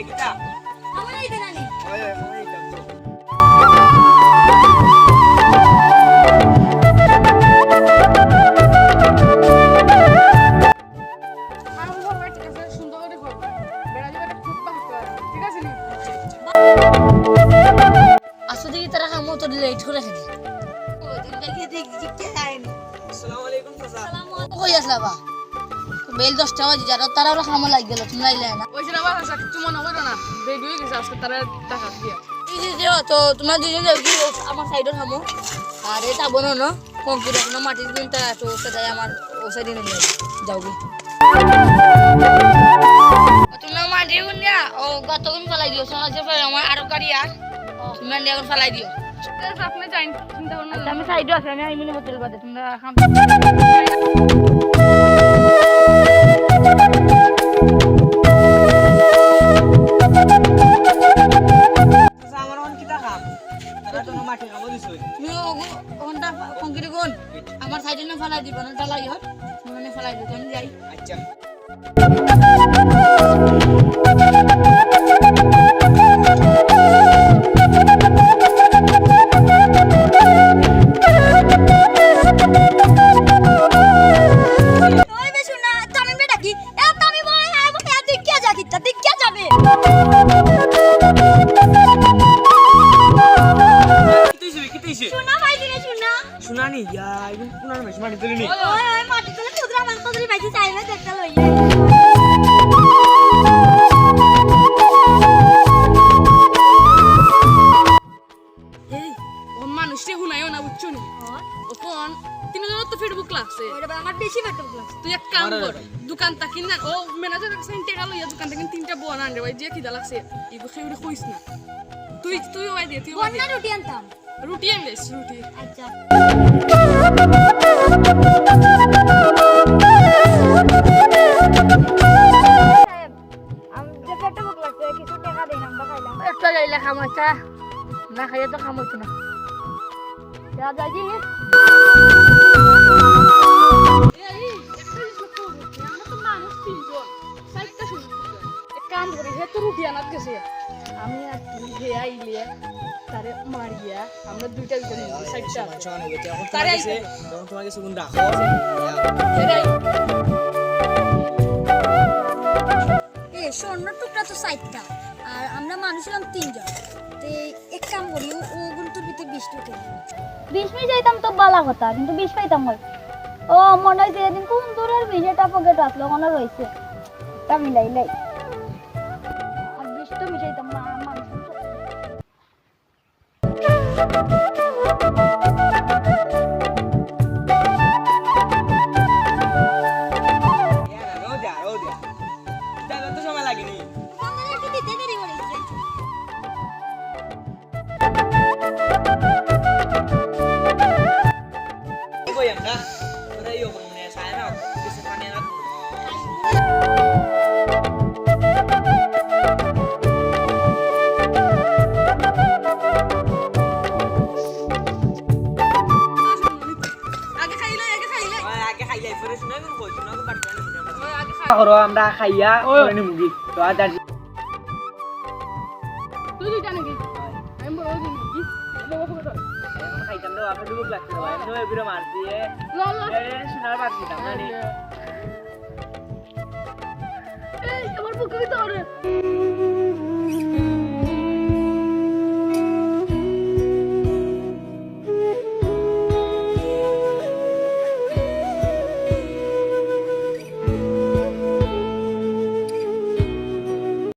কিটা আমার এইটা নানি ওই ওই এটা আসলে কি তারা কামো তো লেট করে খেলি আসসালামু আলাইকুম চাচা কই আসলা বা বেল 10টা বাজে যারা তারা ওরা কামো লাগি গেল তুমি আইলে না ওই জন্য বাবা কিছু মনে করো না রেডি হয়ে গেছে আজকে তারা টাকা দিয়ে এই যে তো তোমরা দুজন যাও কি আমার সাইডে থামো আর এটা বনো না কংক্রিট এখন মাটির দিনটা তো সেটাই আমার ও সাইডে নিয়ে যাও কি তোমরা মাটি গুনিয়া ও গতদিন ফেলাই দিও সকাল সকাল আমার আরো গাড়ি আর তোমরা নিয়ে এখন ফেলাই দিও আপনি যাই চিন্তা করুন আচ্ছা আমি সাইডে আছি আমি আইমিনি হোটেল বাদে তোমরা খাম চাচা আমার অন কিটা খাম তারা তো মাটি খাবো দিছই তুমি ওখানটা কংক্রিট কোন আমার সাইডে না ফেলাই দিব না ঢালাই হয় মানে ফেলাই দিও আমি যাই আচ্ছা ওই বেশু না তুমি বেটা কি এ তুমি বই আই বই আ দিকে যা কিটা দিকে যাবে কিতেইছে শোনা ভাই দিলে শোনা শুনানি ইয়া ইগুন কোনার মেশ মাটি তুলিনি ওই ওই মাটি তুলে কুদরা মান কুদরি ভাই চাইবে দেখতে লই এই ও মানুষে হুনাইও না বুঝছো নি ও কোন তিনজন তো ফেসবুক লাগছে ওরে আমার বেশি বেটা ক্লাস তুই এক কাম কর দোকান তা কিনা ও ম্যানেজার সেন্টে গেল ইয়া দোকান থেকে তিনটা বোন আনরে ভাই যে কিদা লাগছে ইগো খেউরে কইস না তুই ওই দে তুই ওই দে বন্না রুটি আনতাম রুটি এম দেস রুটি আচ্ছা আমি যে পেটে ভুক লাগছে কিছু টাকা দেন আমরা খাইলাম একটা যাইলে খামাইছা না খাইয়ে তো খামাইছো না যা যাই জি এই একটা জিনিস লক্ষ্য করছি আমরা তো মানুষ তিনজন সাইডটা শুনি এক কাম করি হে তো রুটি আনাত গেছে আমি আর তুই হে আইলে তারে মারিয়া আমরা দুইটা দুইটা নিয়ে সাইডটা চলে গেছে এখন তারে তোমার কাছে আইতে যখন তোমার কাছে কোন রাখো এ স্বর্ণ টুকরা তো 60টা আর আমরা মানুষ হলাম 3 জন তে এক কাম করি ও গুনতুর ভিতরে 20 টাকা 20 মিনিট যাইতাম তো বালা কথা কিন্তু 20 পাইতাম হই ও মনে হয় যেদিন কোন দূরের বিজেটা পকেট আসলো ওখানে রয়েছে তা মিলাইলাই আর 20 তো মিশাইতাম না মানুষ তো সময় লাগেনি আমাদের একটু দিতে দেরি হইছে কই আমরা ওরা ইও মানে সায় না কিছু পানি না আগে খাইলে আগে খাইলে পরে শুনে কোন কই শুনে কোন পারবে না ওই আগে করো আমরা খাইয়া পরে নি মুগি তো আজ তুই দুইটা নাকি আমি বড় দিন কি বাবা বাবা এখন খাইতাম না আপনি দুপুর লাগছে ভাই নয় বিরে মার দিয়ে ল ল শোনার বাদ দিতাম না নি এই আমার বুকে ধরে